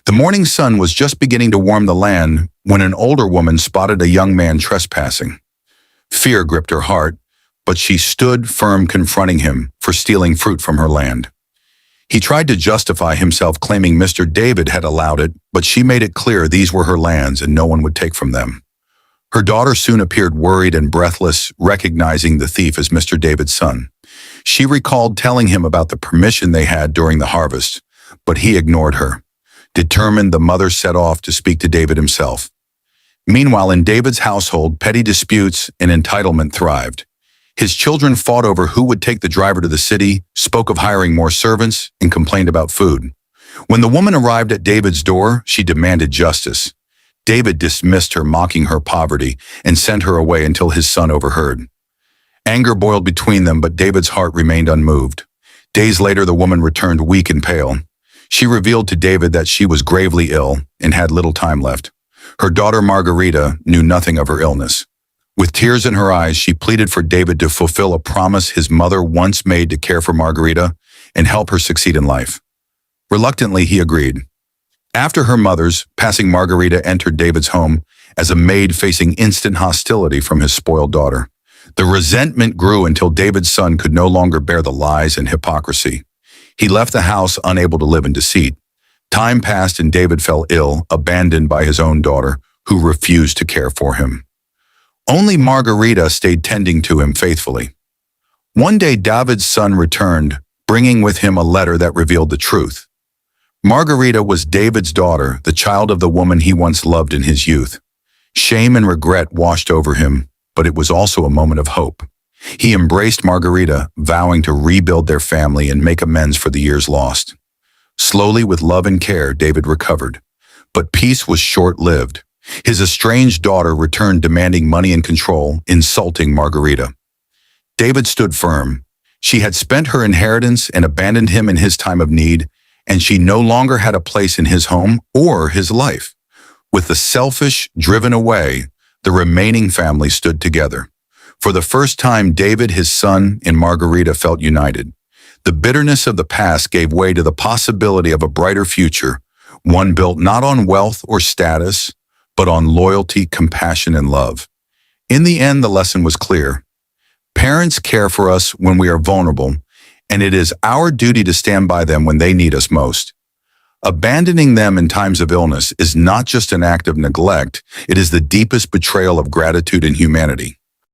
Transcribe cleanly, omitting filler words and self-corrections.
The morning sun was just beginning to warm the land when an older woman spotted a young man trespassing. Fear gripped her heart, but she stood firm confronting him for stealing fruit from her land. He tried to justify himself, claiming Mr. David had allowed it, but she made it clear these were her lands and no one would take from them. Her daughter soon appeared worried and breathless, recognizing the thief as Mr. David's son. She recalled telling him about the permission they had during the harvest, but he ignored her. Determined, the mother set off to speak to David himself. Meanwhile, in David's household, petty disputes and entitlement thrived. His children fought over who would take the driver to the city, spoke of hiring more servants, and complained about food. When the woman arrived at David's door, she demanded justice. David dismissed her, mocking her poverty, and sent her away until his son overheard. Anger boiled between them, but David's heart remained unmoved. Days later, the woman returned weak and pale. She revealed to David that she was gravely ill and had little time left. Her daughter Margarita knew nothing of her illness. With tears in her eyes, she pleaded for David to fulfill a promise his mother once made to care for Margarita and help her succeed in life. Reluctantly, he agreed. After her mother's passing, Margarita entered David's home as a maid, facing instant hostility from his spoiled daughter. The resentment grew until David's son could no longer bear the lies and hypocrisy. He left the house, unable to live in deceit. Time passed and David fell ill, abandoned by his own daughter, who refused to care for him. Only Margarita stayed tending to him faithfully. One day, David's son returned, bringing with him a letter that revealed the truth. Margarita was David's daughter, the child of the woman he once loved in his youth. Shame and regret washed over him, but it was also a moment of hope. He embraced Margarita, vowing to rebuild their family and make amends for the years lost. Slowly, with love and care, David recovered. But peace was short-lived. His estranged daughter returned, demanding money and control, insulting Margarita. David stood firm. She had spent her inheritance and abandoned him in his time of need, and she no longer had a place in his home or his life. With the selfish driven away, the remaining family stood together. For the first time, David, his son, and Margarita felt united. The bitterness of the past gave way to the possibility of a brighter future, one built not on wealth or status, but on loyalty, compassion, and love. In the end, the lesson was clear. Parents care for us when we are vulnerable, and it is our duty to stand by them when they need us most. Abandoning them in times of illness is not just an act of neglect, it is the deepest betrayal of gratitude and humanity.